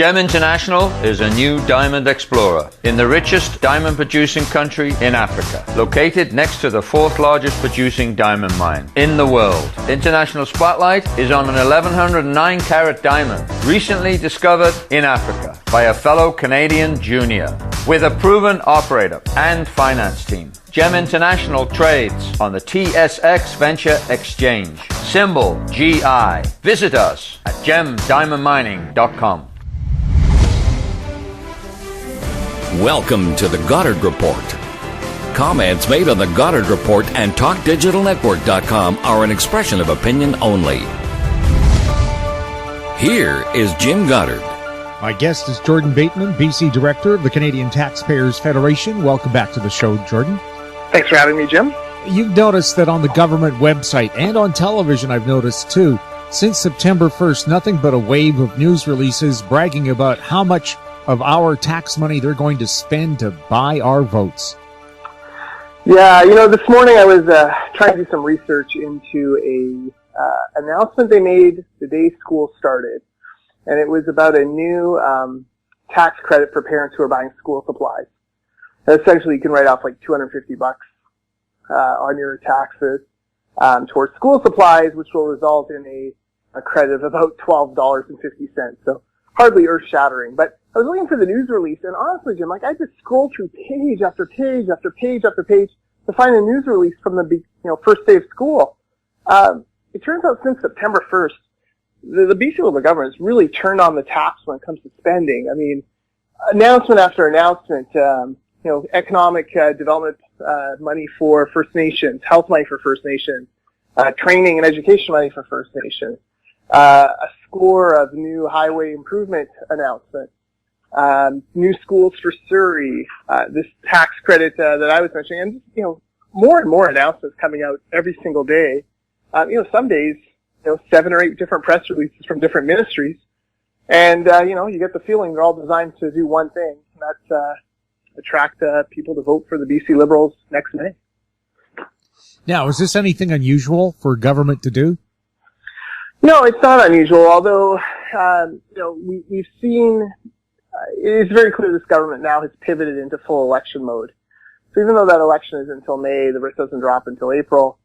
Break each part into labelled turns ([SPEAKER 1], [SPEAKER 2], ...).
[SPEAKER 1] GEM International is a new diamond explorer in the richest diamond producing country in Africa, located next to the fourth largest producing diamond mine in the world. International Spotlight is on an 1109 carat diamond recently discovered in Africa by a fellow Canadian junior with a proven operator and finance team. GEM International trades on the TSX Venture Exchange, symbol GI. Visit us at gemdiamondmining.com.
[SPEAKER 2] Welcome to the Goddard Report. Comments made on the Goddard Report and TalkDigitalNetwork.com are an expression of opinion only. Here is Jim Goddard.
[SPEAKER 3] My guest is Jordan Bateman, BC Director of the Canadian Taxpayers Federation. Welcome back to the show, Jordan.
[SPEAKER 4] Thanks for having me, Jim.
[SPEAKER 3] You've noticed that on the government website and on television, I've noticed too, since September 1st, nothing but a wave of news releases bragging about how much of our tax money they're going to spend to buy our votes.
[SPEAKER 4] Yeah, this morning I was trying to do some research into a announcement they made the day school started, and it was about a new tax credit for parents who are buying school supplies. And essentially, you can write off like $250 on your taxes towards school supplies, which will result in a credit of about $12.50. So hardly earth-shattering, but I was looking for the news release, and honestly, Jim, I just scrolled through page after page after page after page to find a news release from the first day of school. It turns out since September 1st, the BC Liberal government has really turned on the taps when it comes to spending. I mean, announcement after announcement, economic development money for First Nations, health money for First Nations, training and education money for First Nations, a score of new highway improvement announcements. New schools for Surrey, this tax credit that I was mentioning, and more and more announcements coming out every single day. Some days, 7 or 8 different press releases from different ministries, and you get the feeling they're all designed to do one thing, and that's attract people to vote for the BC Liberals next May.
[SPEAKER 3] Now, is this anything unusual for government to do?
[SPEAKER 4] No, it's not unusual. Although we've seen. It is very clear this government now has pivoted into full election mode. So even though that election is until May, the writ doesn't drop until April,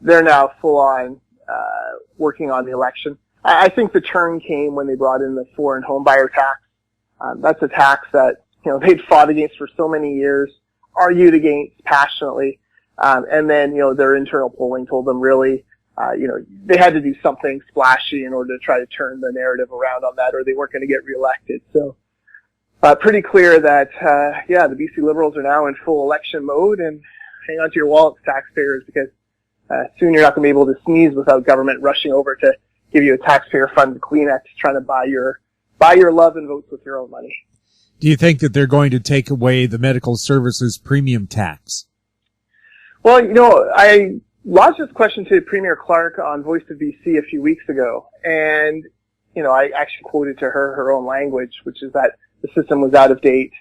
[SPEAKER 4] they're now full on working on the election. I think the turn came when they brought in the foreign home buyer tax. That's a tax that they'd fought against for so many years, argued against passionately, and then their internal polling told them really they had to do something splashy in order to try to turn the narrative around on that, or they weren't going to get reelected. So. Pretty clear that, the BC Liberals are now in full election mode, and hang on to your wallets, taxpayers, because soon you're not going to be able to sneeze without government rushing over to give you a taxpayer-funded Kleenex trying to buy your love and votes with your own money.
[SPEAKER 3] Do you think that they're going to take away the medical services premium tax?
[SPEAKER 4] Well, I lodged this question to Premier Clark on Voice of BC a few weeks ago, and, I actually quoted to her own language, which is that the system was out of date,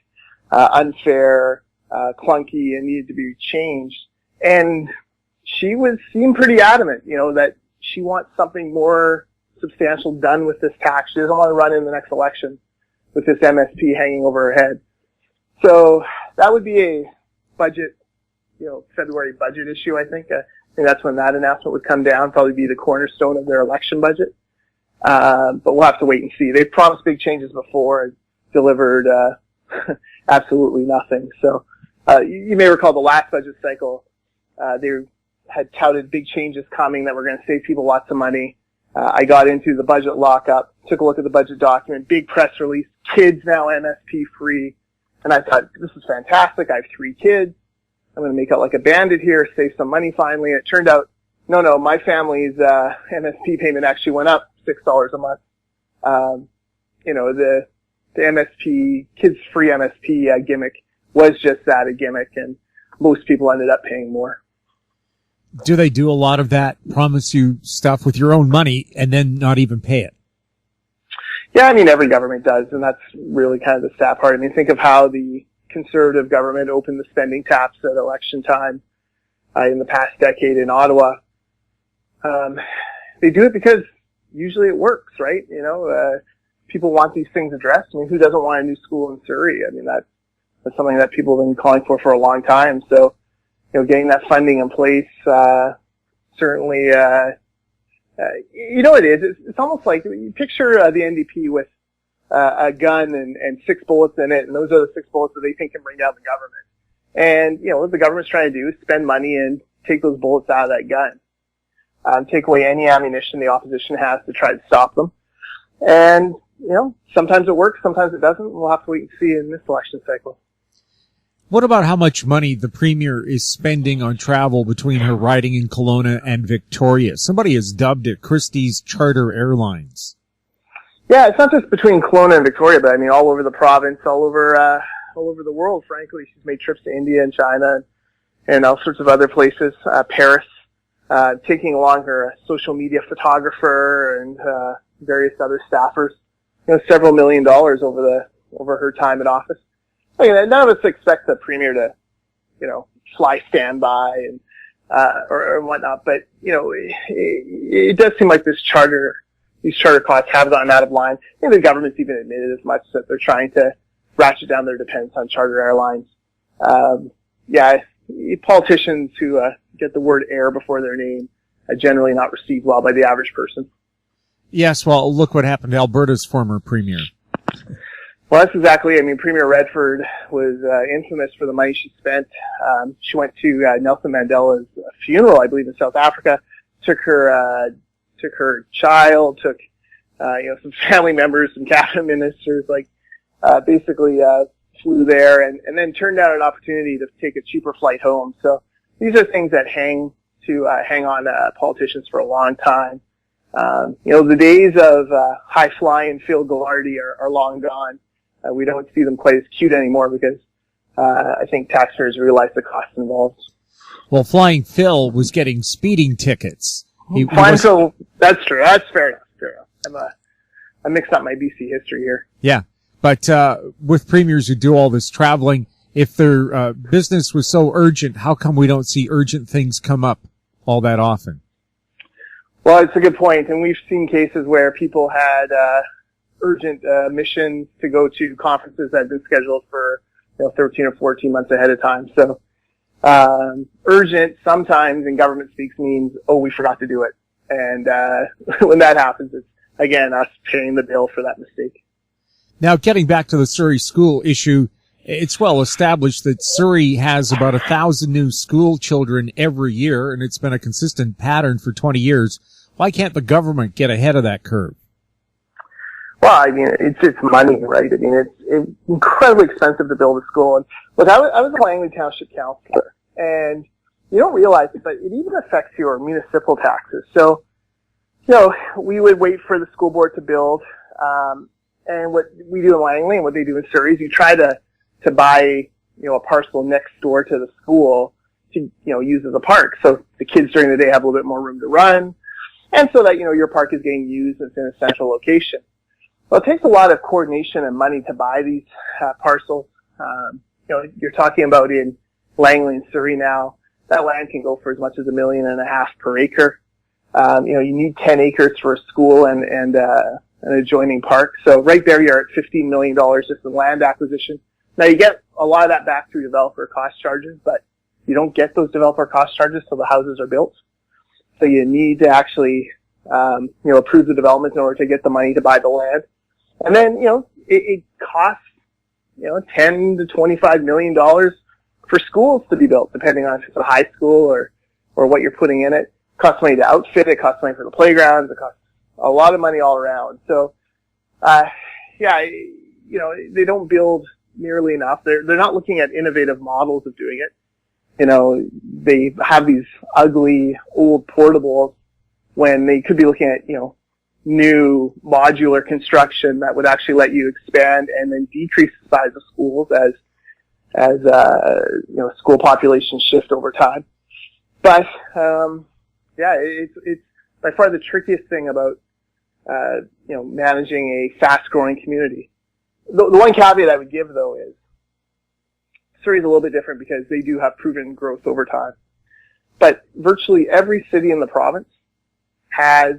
[SPEAKER 4] unfair, clunky, and needed to be changed. And she seemed pretty adamant, that she wants something more substantial done with this tax. She doesn't want to run in the next election with this MSP hanging over her head. So that would be a budget, February budget issue, I think. I think that's when that announcement would come down, probably be the cornerstone of their election budget. But we'll have to wait and see. They've promised big changes before and delivered absolutely nothing. So you may recall the last budget cycle, they had touted big changes coming that were going to save people lots of money. I got into the budget lockup, took a look at the budget document, big press release, kids now MSP free, and I thought, this is fantastic. I have 3 kids. I'm going to make out like a bandit here, save some money finally. And it turned out, no, my family's MSP payment actually went up $6 a month. The MSP, kids free MSP gimmick was just that, a gimmick, and most people ended up paying more.
[SPEAKER 3] Do they do a lot of that, promise you stuff with your own money and then not even pay it?
[SPEAKER 4] Yeah, every government does, and that's really kind of the sad part. Think of how the Conservative government opened the spending taps at election time in the past decade in Ottawa. They do it because usually it works, right? people want these things addressed. I mean, who doesn't want a new school in Surrey? I mean, that's something that people have been calling for a long time. So, getting that funding in place, certainly, it is. It's almost like you picture the NDP with a gun and 6 bullets in it, and those are the 6 bullets that they think can bring down the government. And, what the government's trying to do is spend money and take those bullets out of that gun. Take away any ammunition the opposition has to try to stop them. And, sometimes it works, sometimes it doesn't. We'll have to wait and see in this election cycle.
[SPEAKER 3] What about how much money the Premier is spending on travel between her riding in Kelowna and Victoria? Somebody has dubbed it Christie's Charter Airlines. Yeah,
[SPEAKER 4] it's not just between Kelowna and Victoria, but I mean all over the province, all over the world, frankly. She's made trips to India and China and all sorts of other places, Paris, taking along her social media photographer and various other staffers, several $1 million over her time in office. None of us expect the Premier to, fly standby and or whatnot, but it does seem like these charter costs have gotten out of line. I think the government's even admitted as much that they're trying to ratchet down their dependence on charter airlines. Politicians who get the word air before their name are generally not received well by the average person.
[SPEAKER 3] Yes, well, look what happened to Alberta's former Premier.
[SPEAKER 4] Well, that's exactly. I mean, Premier Redford was infamous for the money she spent. She went to Nelson Mandela's funeral, I believe, in South Africa. Took her child, took some family members, some cabinet ministers, basically flew there, and then turned down an opportunity to take a cheaper flight home. So these are things that hang on politicians for a long time. The days of high flying Phil Gillardy are long gone. We don't see them quite as cute anymore because I think taxpayers realize the costs involved.
[SPEAKER 3] Well, Flying Phil was getting speeding tickets.
[SPEAKER 4] Flying Phil, that's true. That's fair enough. I mixed up my BC history here.
[SPEAKER 3] Yeah, but with premiers who do all this traveling, if their business was so urgent, how come we don't see urgent things come up all that often?
[SPEAKER 4] Well, it's a good point, and we've seen cases where people had urgent missions to go to conferences that had been scheduled for 13 or 14 months ahead of time. So urgent sometimes in government speaks means, oh, we forgot to do it. And when that happens, it's, again, us paying the bill for that mistake.
[SPEAKER 3] Now, getting back to the Surrey school issue, it's well established that Surrey has about 1,000 new school children every year, and it's been a consistent pattern for 20 years. Why can't the government get ahead of that curve?
[SPEAKER 4] Well, I mean, it's money, right? I mean, it's incredibly expensive to build a school. And look, I was a Langley Township councillor, and you don't realize it, but it even affects your municipal taxes. So, we would wait for the school board to build, and what we do in Langley and what they do in Surrey is you try to buy, a parcel next door to the school to, use as a park. So the kids during the day have a little bit more room to run, and so that, your park is getting used as in a central location. Well, it takes a lot of coordination and money to buy these parcels. You're talking about in Langley and Surrey now, that land can go for as much as $1.5 million per acre. You need 10 acres for a school and an adjoining park. So right there you're at $15 million just in land acquisition. Now you get a lot of that back through developer cost charges, but you don't get those developer cost charges till the houses are built. So you need to actually, approve the development in order to get the money to buy the land. And then, it costs, $10 to $25 million for schools to be built, depending on if it's a high school or what you're putting in it. It costs money to outfit it, costs money for the playgrounds, it costs a lot of money all around. So, they don't build nearly enough. They're not looking at innovative models of doing it. They have these ugly old portables when they could be looking at, new modular construction that would actually let you expand and then decrease the size of schools as school populations shift over time. But, it's by far the trickiest thing about, managing a fast-growing community. The one caveat I would give, though, is Surrey's a little bit different because they do have proven growth over time. But virtually every city in the province has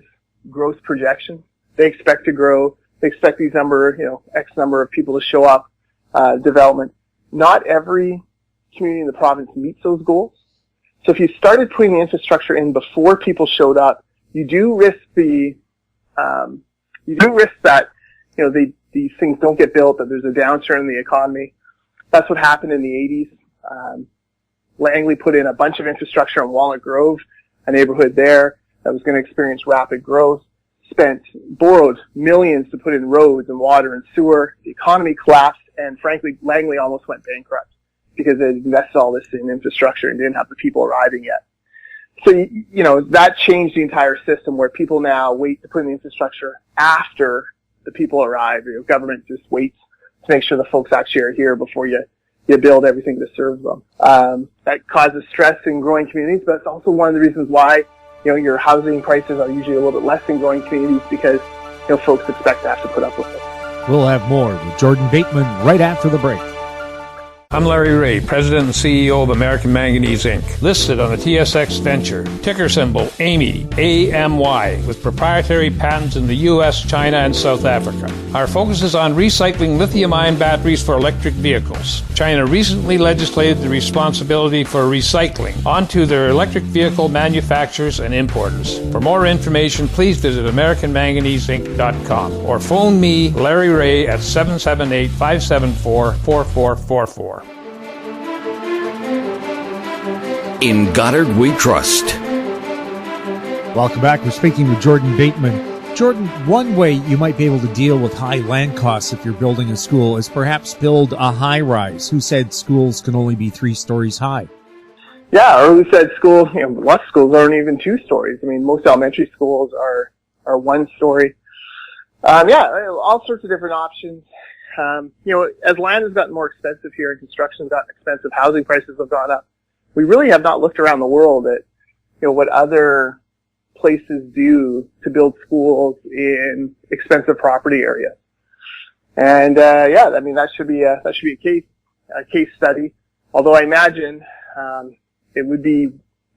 [SPEAKER 4] growth projections. They expect to grow, they expect these X number of people to show up, development. Not every community in the province meets those goals. So if you started putting the infrastructure in before people showed up, you do risk that, these things don't get built, that there's a downturn in the economy. That's what happened in the 80s. Langley put in a bunch of infrastructure in Walnut Grove, a neighborhood there that was going to experience rapid growth, borrowed millions to put in roads and water and sewer. The economy collapsed, and frankly, Langley almost went bankrupt because they invested all this in infrastructure and didn't have the people arriving yet. So, that changed the entire system where people now wait to put in the infrastructure after the people arrive. Government just waits to make sure the folks actually are here before you build everything to serve them. That causes stress in growing communities, but it's also one of the reasons why, your housing prices are usually a little bit less in growing communities because, folks expect to have to put up with it.
[SPEAKER 3] We'll have more with Jordan Bateman right after the break.
[SPEAKER 5] I'm Larry Ray, President and CEO of American Manganese, Inc., listed on the TSX Venture, ticker symbol AMY, A-M-Y, with proprietary patents in the U.S., China, and South Africa. Our focus is on recycling lithium-ion batteries for electric vehicles. China recently legislated the responsibility for recycling onto their electric vehicle manufacturers and importers. For more information, please visit AmericanManganeseInc.com or phone me, Larry Ray, at 778-574-4444.
[SPEAKER 2] In Goddard we trust.
[SPEAKER 3] Welcome back. We're speaking with Jordan Bateman. Jordan, one way you might be able to deal with high land costs if you're building a school is perhaps build a high-rise. Who said schools can only be 3 stories high?
[SPEAKER 4] Yeah, or who said schools, lots of schools aren't even 2 stories. Most elementary schools are 1 story. All sorts of different options. As land has gotten more expensive here and construction has gotten expensive, housing prices have gone up. We really have not looked around the world at, what other places do to build schools in expensive property areas. And, that should be a case study. Although I imagine, it would be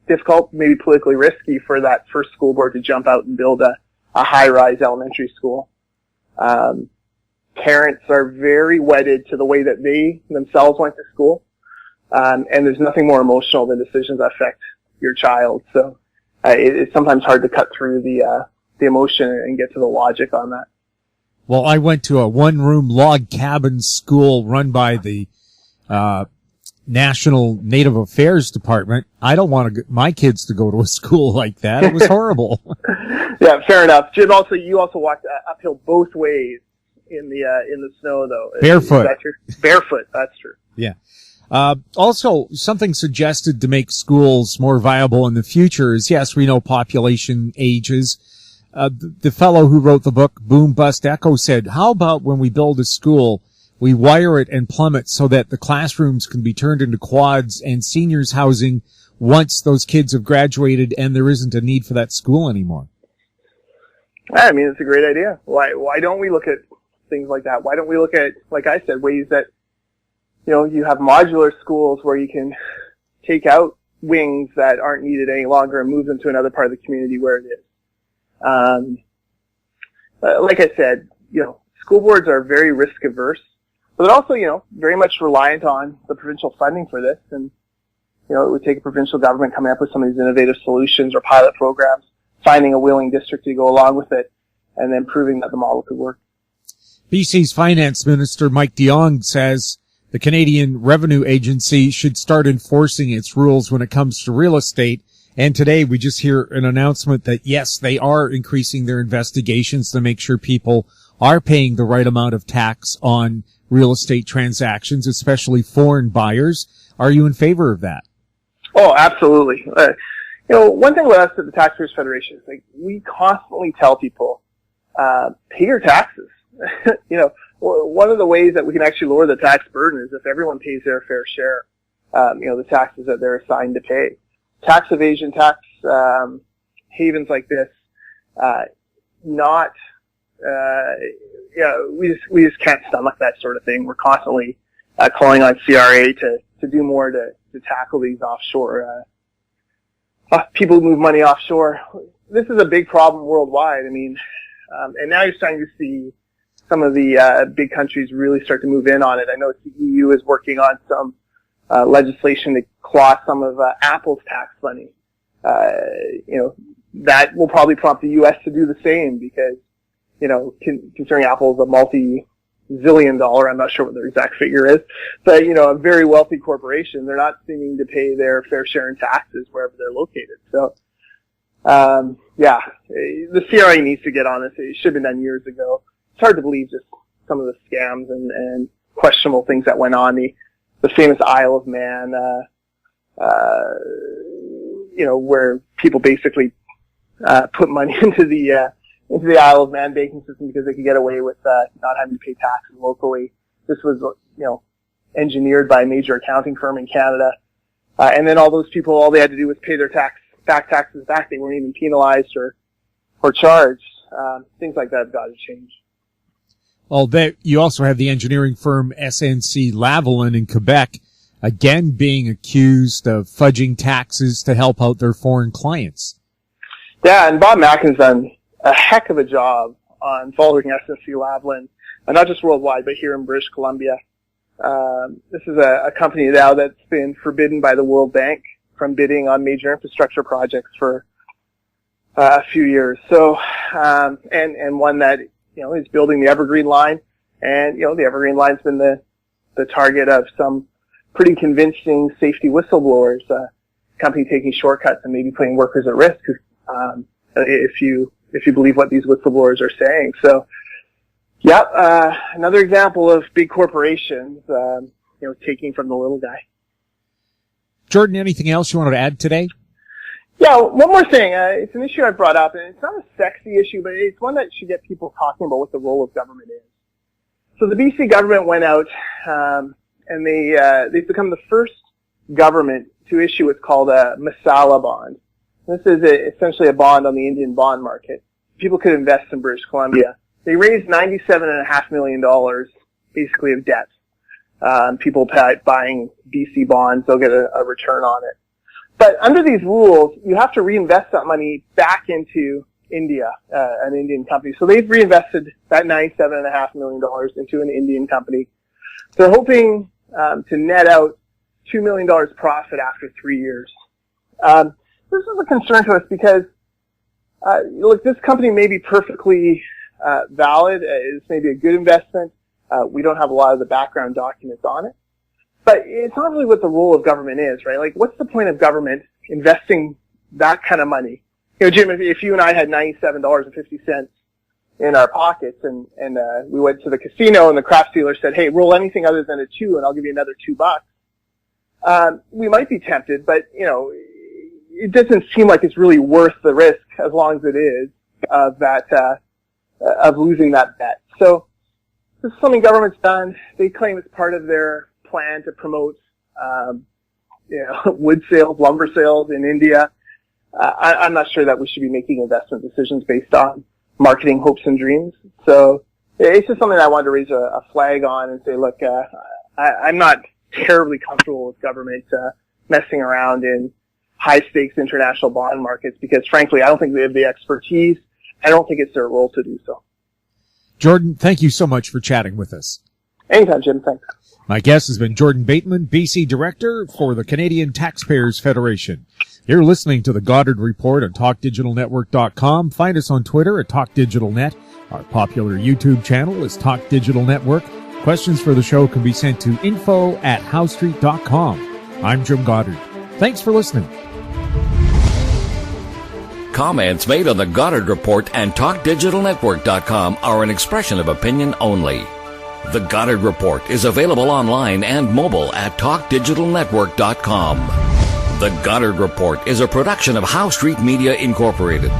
[SPEAKER 4] difficult, maybe politically risky for that first school board to jump out and build a high-rise elementary school. Parents are very wedded to the way that they themselves went to school. And there's nothing more emotional than decisions that affect your child. So, it's sometimes hard to cut through the emotion and get to the logic on that.
[SPEAKER 3] Well, I went to a 1-room log cabin school run by the, National Native Affairs Department. I don't want my kids to go to a school like that. It was horrible.
[SPEAKER 4] Yeah, fair enough. Jim, you also walked uphill both ways in the snow, though.
[SPEAKER 3] Barefoot.
[SPEAKER 4] Is that true? Barefoot, that's true.
[SPEAKER 3] Yeah. Also, something suggested to make schools more viable in the future is, yes, we know population ages. The fellow who wrote the book, Boom Bust Echo, said, how about when we build a school, we wire it and plumb it so that the classrooms can be turned into quads and seniors housing once those kids have graduated and there isn't a need for that school anymore?
[SPEAKER 4] It's a great idea. Why don't we look at things like that? Why don't we look at, like I said, ways that, you have modular schools where you can take out wings that aren't needed any longer and move them to another part of the community where it is. Like I said, school boards are very risk averse, but they're also, very much reliant on the provincial funding for this. And, it would take a provincial government coming up with some of these innovative solutions or pilot programs, finding a willing district to go along with it, and then proving that the model could work.
[SPEAKER 3] BC's Finance Minister Mike DeYoung says the Canadian Revenue Agency should start enforcing its rules when it comes to real estate. And today we just hear an announcement that, yes, they are increasing their investigations to make sure people are paying the right amount of tax on real estate transactions, especially foreign buyers. Are you in favor of that? Oh,
[SPEAKER 4] absolutely. One thing with us at the Taxpayers Federation is we constantly tell people, pay your taxes. One of the ways that we can actually lower the tax burden is if everyone pays their fair share, the taxes that they're assigned to pay. Tax evasion, tax havens like this, we just can't stomach that sort of thing. We're constantly calling on CRA to do more to tackle these offshore people who move money offshore. This is a big problem worldwide. And now you're starting to see some of the big countries really start to move in on it. I know the EU is working on some legislation to claw some of Apple's tax money. That will probably prompt the U.S. to do the same because, considering Apple is a multi-zillion dollar, I'm not sure what their exact figure is, but, a very wealthy corporation, they're not seeming to pay their fair share in taxes wherever they're located. So, the CRA needs to get on this. It should have been done years ago. It's hard to believe just some of the scams and questionable things that went on. The famous Isle of Man, where people basically put money into the Isle of Man banking system because they could get away with not having to pay taxes locally. This was, engineered by a major accounting firm in Canada. And then all those people, all they had to do was pay their taxes back. They weren't even penalized or charged. Things like that have got to change.
[SPEAKER 3] Well, you also have the engineering firm SNC Lavalin in Quebec, again being accused of fudging taxes to help out their foreign clients.
[SPEAKER 4] Yeah, and Bob Mackin's done a heck of a job on following SNC Lavalin, not just worldwide, but here in British Columbia. This is a company now that's been forbidden by the World Bank from bidding on major infrastructure projects for a few years. So, and one that, is building the Evergreen Line. And, the Evergreen Line's been the target of some pretty convincing safety whistleblowers, company taking shortcuts and maybe putting workers at risk, if you believe what these whistleblowers are saying. So, another example of big corporations, taking from the little guy.
[SPEAKER 3] Jordan, anything else you wanted to add today?
[SPEAKER 4] Yeah, one more thing. It's an issue I brought up, and it's not a sexy issue, but it's one that should get people talking about what the role of government is. So the BC government went out, and they've become the first government to issue what's called a Masala Bond. This is essentially a bond on the Indian bond market. People could invest in British Columbia. They raised $97.5 million, basically, of debt. People buying BC bonds, they'll get a return on it. But under these rules, you have to reinvest that money back into India, an Indian company. So they've reinvested that $97.5 million into an Indian company. They're hoping to net out $2 million profit after 3 years. This is a concern to us because, this company may be perfectly valid. It's maybe a good investment. We don't have a lot of the background documents on it. But it's not really what the role of government is, right? Like, what's the point of government investing that kind of money? Jim, if you and I had $97.50 in our pockets and we went to the casino and the craft dealer said, hey, roll anything other than a 2 and I'll give you another $2, we might be tempted, but, it doesn't seem like it's really worth the risk as long as it is of losing that bet. So this is something government's done. They claim it's part of their plan to promote, wood sales, lumber sales in India. I'm not sure that we should be making investment decisions based on marketing hopes and dreams. So it's just something I wanted to raise a flag on and say, look, I'm not terribly comfortable with government messing around in high-stakes international bond markets because, frankly, I don't think they have the expertise. I don't think it's their role to do so.
[SPEAKER 3] Jordan, thank you so much for chatting with us.
[SPEAKER 4] Anytime, Jim. Thanks.
[SPEAKER 3] My guest has been Jordan Bateman, BC Director for the Canadian Taxpayers Federation. You're listening to the Goddard Report on TalkDigitalNetwork.com. Find us on Twitter at TalkDigitalNet. Our popular YouTube channel is Talk Digital Network. Questions for the show can be sent to info@howstreet.com. I'm Jim Goddard. Thanks for listening.
[SPEAKER 2] Comments made on the Goddard Report and TalkDigitalNetwork.com are an expression of opinion only. The Goddard Report is available online and mobile at TalkDigitalNetwork.com. The Goddard Report is a production of How Street Media Incorporated.